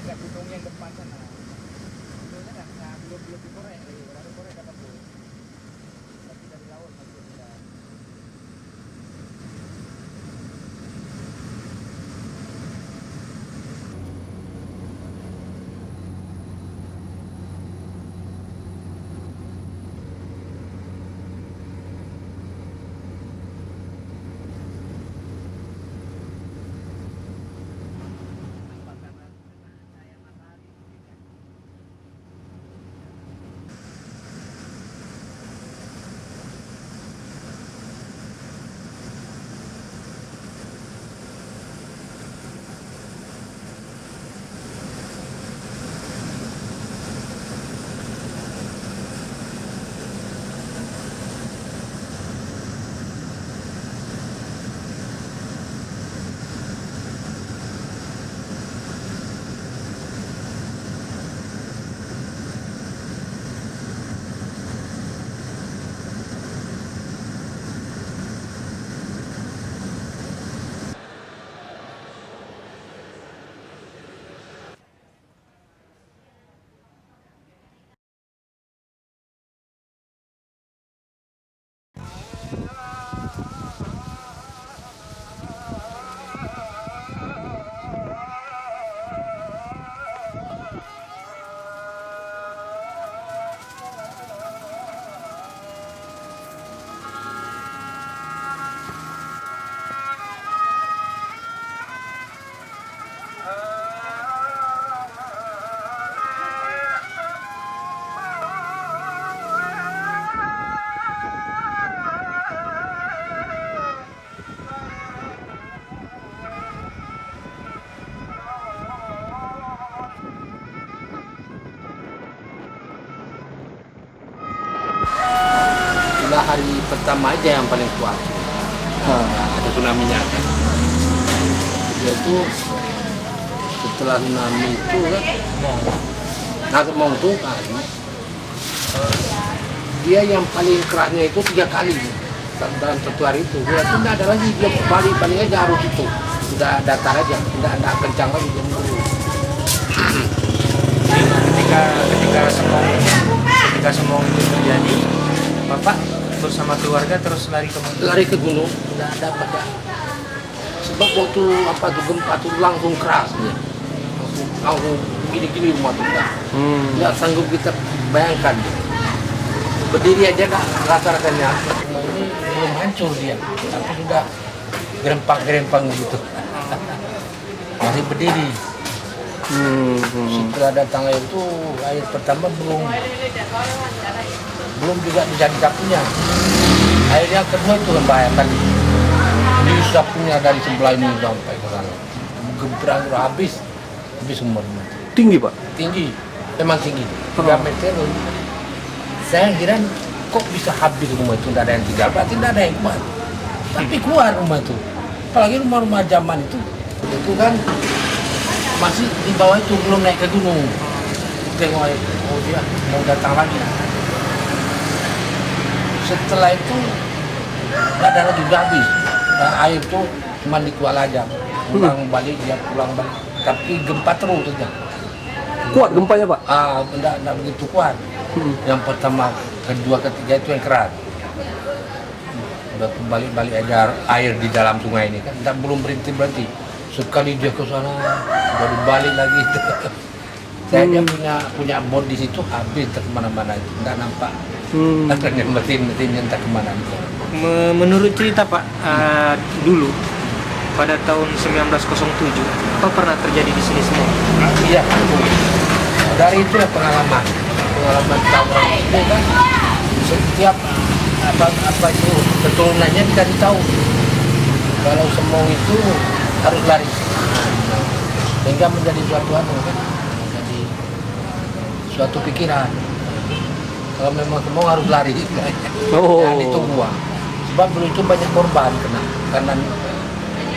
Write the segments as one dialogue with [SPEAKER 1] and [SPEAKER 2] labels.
[SPEAKER 1] dekat gunung yang depan sana. Gunungnya belum dikorek, baru korek dapat tuh. Tapi dari laut masih bisa.
[SPEAKER 2] Hari pertama aja yang paling kuat. Ada tsunami-nya. Yaitu setelah tsunami itu kan mau tuh kan dia yang paling kerasnya itu 3 kali dalam satu hari itu. Ya tidak ada lagi, dia balik aja arus itu. Sudah datar aja, tidak kencang lagi dia mengurus.
[SPEAKER 1] Ketika semua itu terjadi, Bapak bersama keluarga terus lari ke gunung.
[SPEAKER 2] Lari ke gunung, tidak dapat ya. Sebab waktu gempa tuh langsung keras ya. Langsung gini-gini rumah tuh kan. Nggak sanggup kita bayangkan ya. Berdiri aja nggak rasa-rasanya. Ini belum hancur dia, tapi sudah gerempang gitu. Masih berdiri. Setelah datang air itu, air pertama belum juga menjadi sapunya. Air yang kedua itu membahayakan. Di sapunya dari sebelah ini sampai ke sana. Gebrang habis semua.
[SPEAKER 3] Tinggi Pak?
[SPEAKER 2] Tinggi, memang tinggi. 3 meter. Saya kira kok bisa habis rumah itu, tidak ada yang tinggal, berarti tidak ada yang kuat. Tapi keluar rumah itu. Apalagi rumah-rumah zaman itu kan masih di bawah itu, belum naik ke gunung. Tengok air, oh dia mau datang lagi. Setelah itu nggak ada lagi, udah habis. Nah, air itu cuma dikual aja, pulang balik, tapi gempa terus saja.
[SPEAKER 3] Kuat gempanya Pak?
[SPEAKER 2] Enggak begitu kuat. Yang pertama, kedua, ketiga itu yang keras. Udah balik aja air di dalam sungai ini kan, belum berhenti. Sekali dia ke sana, baru balik lagi. Saya punya bot di situ, habis kemana-mana, nggak nampak. Mesin entah kemana.
[SPEAKER 1] Menurut cerita Pak, dulu pada tahun 1907, apa pernah terjadi di sini semua?
[SPEAKER 2] Iya, dari itu ya pengalaman tahun itu kan, setiap apa itu keturunannya dikasih tahu kalau semua itu harus lari, sehingga menjadi suatu pikiran. Kalau memang semua harus lari, jangan ditunggu. Sebab dulu itu banyak korban karena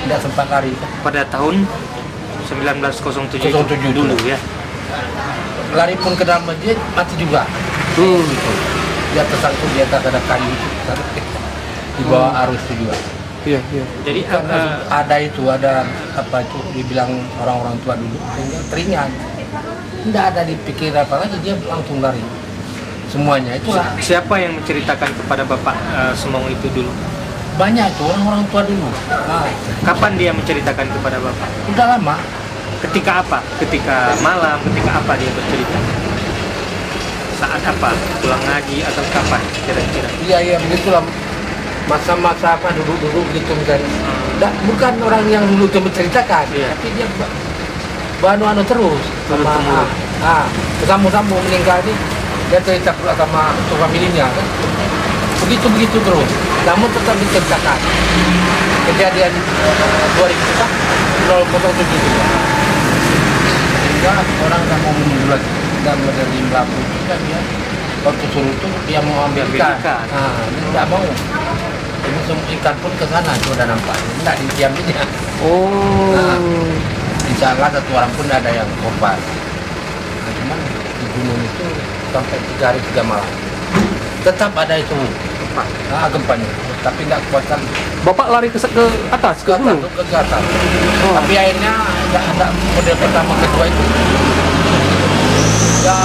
[SPEAKER 2] tidak sempat lari.
[SPEAKER 1] Pada tahun 1907 dulu ya.
[SPEAKER 2] Lari pun ke dalam masjid, mati juga. Gitu. Dia tersangkut di atas ada kayu di bawah arus itu juga.
[SPEAKER 3] Iya.
[SPEAKER 1] Jadi
[SPEAKER 2] ada apa itu dibilang orang-orang tua dulu, sehingga teringat. Tidak ada dipikir apa lagi, dia langsung lari. Semuanya itulah.
[SPEAKER 4] Siapa yang menceritakan kepada Bapak Semong itu dulu?
[SPEAKER 2] Banyak itu orang-orang tua dulu. Nah,
[SPEAKER 4] Kapan dia menceritakan kepada Bapak?
[SPEAKER 2] udah lama.
[SPEAKER 4] Ketika apa? Ketika malam, ketika apa dia bercerita? Saat apa? Pulang ngaji atau kapan kira-kira?
[SPEAKER 2] Iya begitulah. Masa-masa apa duduk-duduk gitu misalnya. Bukan orang yang dulu itu menceritakan,
[SPEAKER 4] Iya.
[SPEAKER 2] tapi dia anu terus sama
[SPEAKER 4] Terus-menerus.
[SPEAKER 2] sambung meninggal ini dia cerita pula sama familinya kan. Begitu terus. Namun tetap diceritakan. Kejadian 2007 sehingga orang nggak mau menunggu lagi dan dari melaku juga dia waktu suruh tuh dia mau ambil ikan. Dia nggak mau. Ini semua ikan pun ke sana sudah nampak. Nggak didiaminya.
[SPEAKER 3] Oh.
[SPEAKER 2] Insya Allah satu orang pun ada yang korban. Cuman di gunung itu sampai 3 hari 3 malam tetap ada itu gempanya, tapi nggak kuat kan.
[SPEAKER 3] Bapak lari ke atas, ke gunung?
[SPEAKER 2] Ke atas. Tapi akhirnya ada model pertama kedua itu ya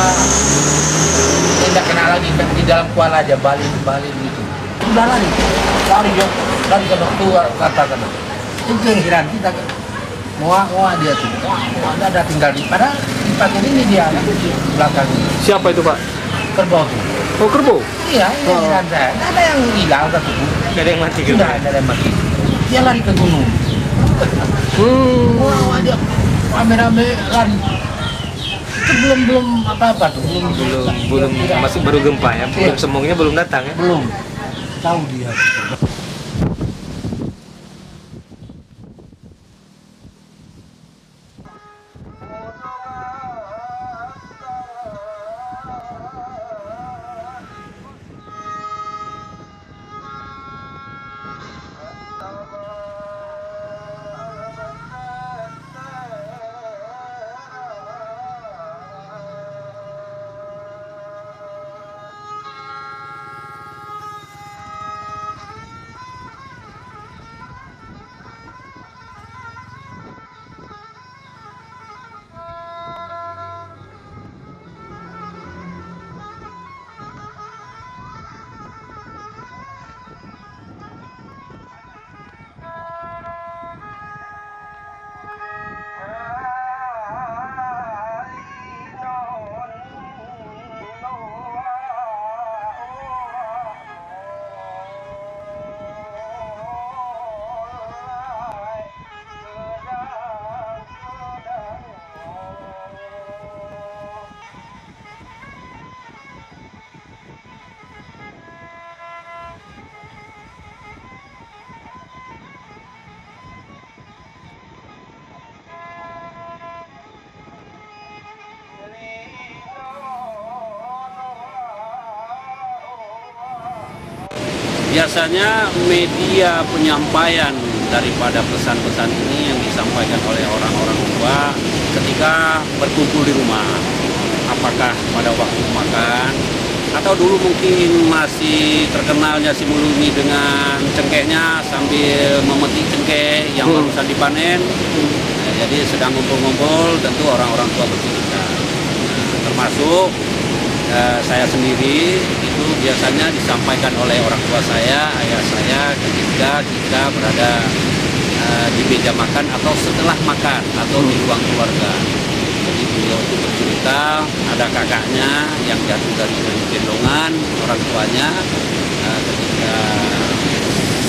[SPEAKER 2] tidak kena lagi kan, di dalam kuala aja balik gitu. Sudah lari ke dokter ke atas sana. Itu yang heran kita kan. Muak dia tuh, ada tinggal di padahal di pagi ini dia di belakang ini.
[SPEAKER 3] Siapa itu Pak?
[SPEAKER 2] Kerbau tuh.
[SPEAKER 3] Oh, kerbau?
[SPEAKER 2] Iya, ini heran saya. Nggak ada yang hilang satu pun.
[SPEAKER 4] Gak ada yang mati gitu?
[SPEAKER 2] Sudah ada yang mati. Dia lari ke gunung. Wah, dia rame-rame lari. Itu belum apa-apa tuh,
[SPEAKER 4] Belum masih baru gempa ya? Belum
[SPEAKER 2] Iya.
[SPEAKER 4] Semongnya belum datang ya?
[SPEAKER 2] belum tahu dia.
[SPEAKER 5] Biasanya media penyampaian daripada pesan-pesan ini yang disampaikan oleh orang-orang tua ketika berkumpul di rumah. Apakah pada waktu makan, atau dulu mungkin masih terkenalnya si Muluni dengan cengkehnya sambil memetik cengkeh yang barusan dipanen. Jadi sedang ngumpul-ngumpul, tentu orang-orang tua bercerita. Termasuk saya sendiri itu biasanya disampaikan oleh orang tua saya, ayah saya ketika kita berada di meja makan atau setelah makan atau di ruang keluarga. Jadi beliau itu bercerita ada kakaknya yang jatuh dari gendongan orang tuanya ketika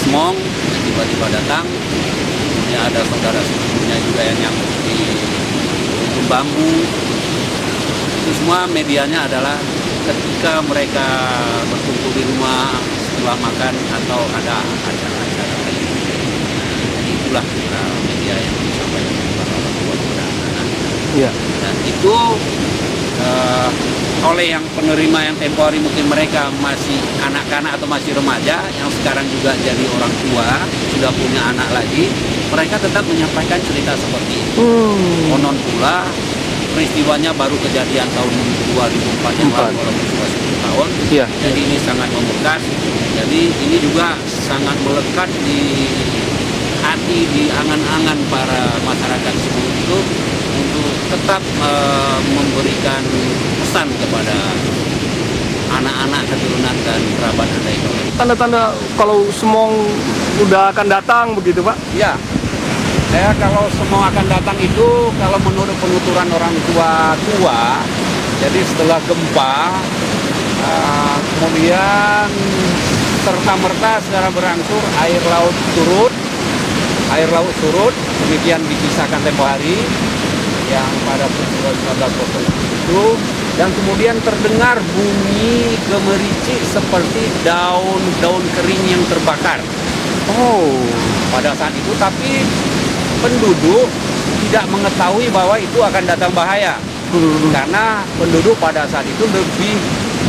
[SPEAKER 5] Semong yang tiba-tiba datang. Kemudian ada saudara sepupunya juga yang nyangkut di bambu. Itu semua medianya adalah ketika mereka berkumpul di rumah setelah makan atau ada acara-acara lain. Jadi itulah media yang disampaikan kepada orang tua kepada anak-anak.
[SPEAKER 3] Iya.
[SPEAKER 5] Dan itu oleh yang penerima yang tempo hari mungkin mereka masih anak-anak atau masih remaja yang sekarang juga jadi orang tua sudah punya anak lagi, mereka tetap menyampaikan cerita seperti itu. Konon pula peristiwanya baru kejadian tahun 2004 yang lalu, orang sudah 10 tahun.
[SPEAKER 3] Iya.
[SPEAKER 5] Jadi ini sangat membekas. Jadi ini juga sangat melekat di hati, di angan-angan para masyarakat sebelum itu untuk tetap memberikan pesan kepada anak-anak keturunan dan kerabat Anda itu.
[SPEAKER 3] Tanda-tanda kalau Semong udah akan datang begitu Pak?
[SPEAKER 5] Ya, saya kalau semua akan datang itu kalau menurut penuturan orang tua, jadi setelah gempa, kemudian serta-merta secara berangsur air laut surut, demikian dipisahkan tempo hari yang pada pukul 19.00 itu, dan kemudian terdengar bunyi gemericik seperti daun-daun kering yang terbakar.
[SPEAKER 3] Oh,
[SPEAKER 5] Pada saat itu, tapi penduduk tidak mengetahui bahwa itu akan datang bahaya. Karena penduduk pada saat itu lebih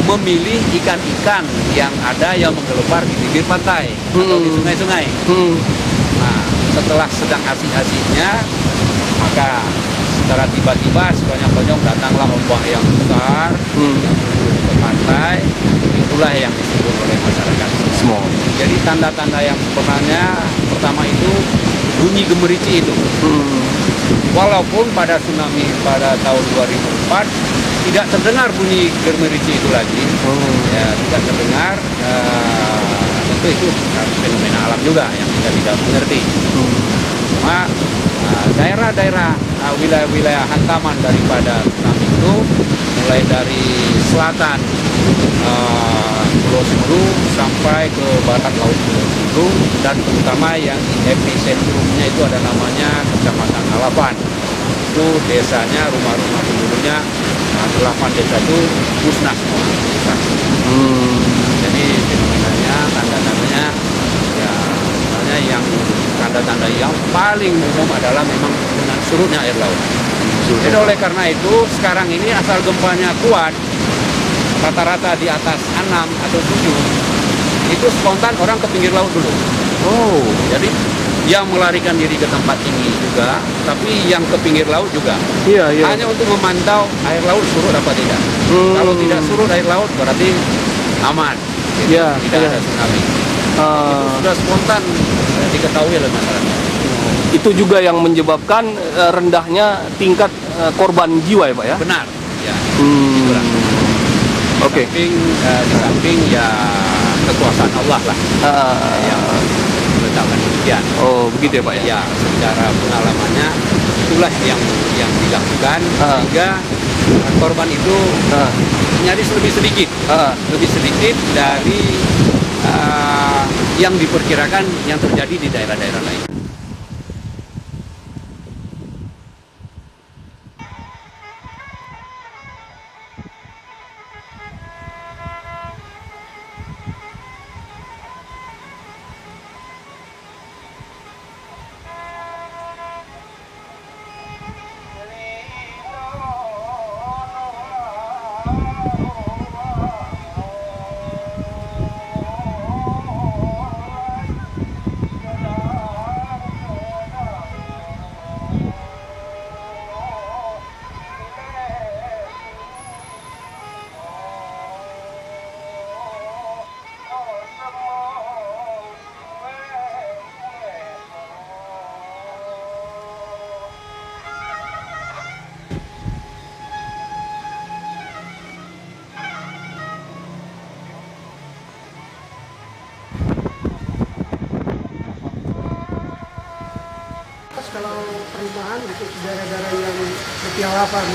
[SPEAKER 5] memilih ikan-ikan yang ada yang menggelepar di bibir pantai atau di sungai-sungai. Nah, setelah sedang asik-asiknya, maka secara tiba-tiba sekonyong-konyong datanglah ombak yang besar yang menuju ke pantai. Itulah yang disebut oleh masyarakat
[SPEAKER 3] Semong.
[SPEAKER 5] Jadi tanda-tanda yang sebenarnya pertama itu bunyi gemericik itu. Walaupun pada tsunami pada tahun 2004 tidak terdengar bunyi gemericik itu lagi, ya tidak terdengar. Tentu itu fenomena alam juga yang kita tidak mengerti. Cuma daerah-daerah wilayah-wilayah hantaman daripada tsunami itu mulai dari selatan Pulau Sebelu sampai ke barat laut Pulau Sebelu, dan terutama yang epicentrumnya itu ada namanya Kecamatan Alapan. Itu desanya, rumah-rumah penduduknya 8 desa itu musnah semua. Jadi fenomenanya, tanda-tandanya ya sebenarnya yang tanda-tanda yang paling umum adalah memang dengan surutnya air laut. Jadi oleh karena itu sekarang ini asal gempanya kuat, rata-rata di atas 6 atau 7, itu spontan orang ke pinggir laut dulu. Jadi yang melarikan diri ke tempat tinggi juga, tapi yang ke pinggir laut juga. Hanya untuk memantau air laut surut apa tidak. Kalau tidak surut air laut berarti aman. Tidak ada tsunami. Itu sudah spontan diketahui oleh masyarakat.
[SPEAKER 3] Itu juga yang menyebabkan rendahnya tingkat korban jiwa ya Pak ya?
[SPEAKER 5] Benar. Ya.
[SPEAKER 3] Oke.
[SPEAKER 5] Di samping ya kekuasaan Allah lah yang menetapkan demikian.
[SPEAKER 3] Oh begitu ya Pak ya?
[SPEAKER 5] Ya, secara pengalamannya itulah yang dilakukan sehingga korban itu nyaris lebih sedikit dari yang diperkirakan yang terjadi di daerah-daerah lain.
[SPEAKER 6] Kalau perumahan untuk daerah-daerah yang seperti Alapan,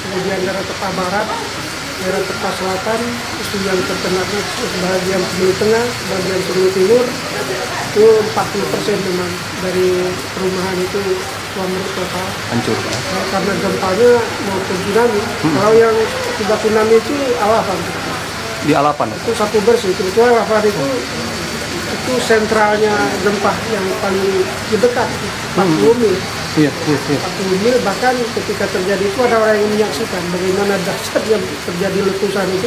[SPEAKER 6] kemudian daerah Tepa Barat, daerah Tepa Selatan, itu yang terkenanya sebagian Sebelu Tengah, sebagian Sebelu Timur, itu 40% memang dari perumahan itu suamur total.
[SPEAKER 3] Hancur Pak.
[SPEAKER 6] Karena gempanya maupun tsunami. Kalau yang akibat tsunami itu Alapan.
[SPEAKER 3] Di Alapan?
[SPEAKER 6] Itu satu bersih, kebetulan Alapan itu sentralnya gempa yang paling dekat, 40 mil. 40 mil, bahkan ketika terjadi itu ada orang yang menyaksikan bagaimana dahsyat yang terjadi letusan itu.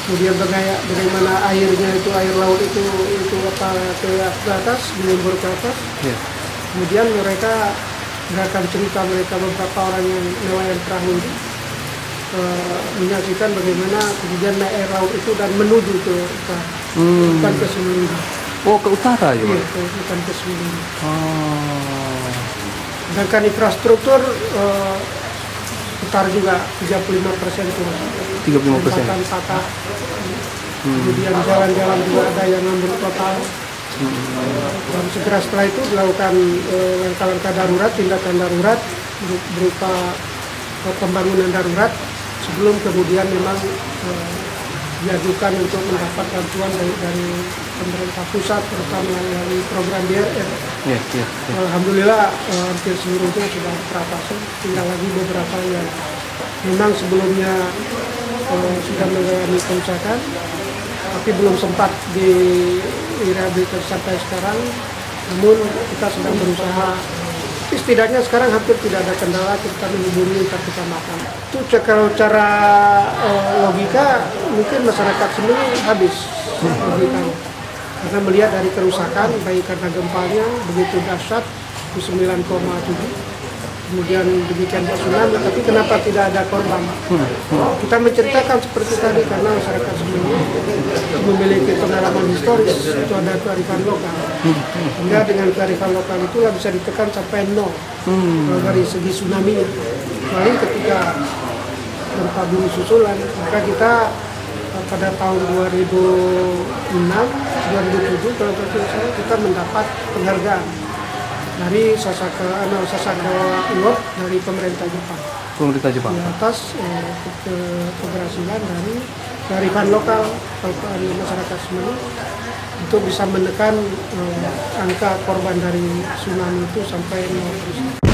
[SPEAKER 6] Kemudian bagaimana airnya itu, air laut itu apa ke atas, menyembur ke atas. Kemudian mereka berdasarkan cerita mereka beberapa orang yang nelayan perahu itu menyaksikan bagaimana kemudian naik air laut itu dan menuju ke utara, bukan ke Semeru.
[SPEAKER 3] Oh, ke utara ya?
[SPEAKER 6] Iya, bukan ke Semeru. Sedangkan infrastruktur besar juga 35% tuh.
[SPEAKER 3] 35%.
[SPEAKER 6] Jembatan patah. Kemudian jalan-jalan juga ada yang ambruk total. Dan segera setelah itu dilakukan langkah-langkah darurat, tindakan darurat berupa pembangunan darurat sebelum kemudian memang diajukan untuk mendapat bantuan dari pemerintah pusat, terutama melalui program BRR. Alhamdulillah hampir seluruhnya sudah teratasi. Tinggal lagi beberapa yang memang sebelumnya sudah mengalami kerusakan, tapi belum sempat direhabilitasi sampai sekarang. Namun kita sedang berusaha. Tapi setidaknya sekarang hampir tidak ada kendala, kita menghubungi lintas kecamatan. Itu kalau cara logika mungkin masyarakat semua habis logikanya. Karena melihat dari kerusakan, baik karena gempanya begitu dahsyat, itu 9,7. Kemudian demikian tsunami, tapi kenapa tidak ada korban? Kita menceritakan seperti tadi karena masyarakat semuanya memiliki pengalaman historis, itu ada kearifan lokal. Sehingga dengan kearifan lokal itulah bisa ditekan sampai 0 dari segi tsunami. Kecuali ketika gempa bumi susulan, maka kita pada tahun 2006, 2007 kalau saya kita mendapat penghargaan dari Sasakawa Award dari pemerintah Jepang. Di atas keberhasilan dari kearifan lokal masyarakat semuanya untuk bisa menekan angka korban dari tsunami itu sampai 0%.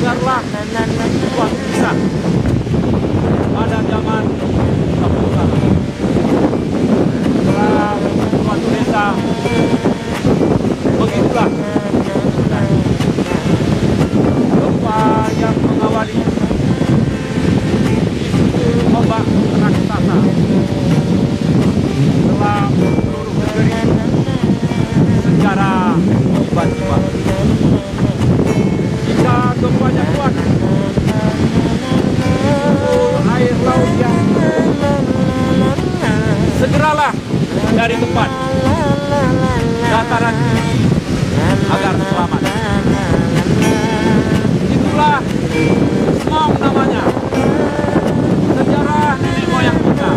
[SPEAKER 5] Agarlah Tuhan bisa pada zaman Kapura setelah suatu desa begitulah gempa yang mengawali itu ombak raksasa telah seluruh negeri secara tiba-tiba. Jika gempanya kuat, air laut yang segeralah dari tempat dataran tinggi agar selamat. Itulah smog namanya, sejarah nenek moyang kita.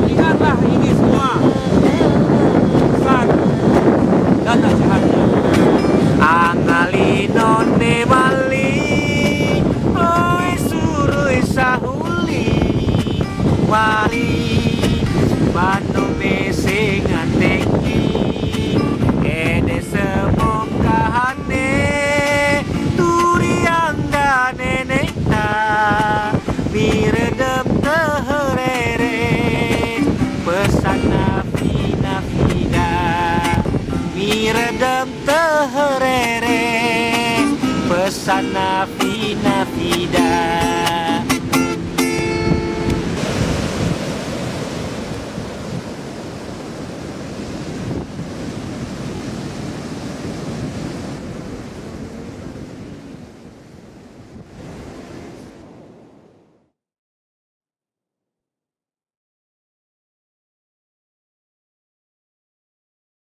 [SPEAKER 5] Ingatlah ini semua pesan dan nasihatnya.
[SPEAKER 7] Angalino ne bali oi surui sahuli wali bano me singatengi ede semokahane turianda nenekta miredem teherere pesan nafida miredem teherere pesan nafida nafida.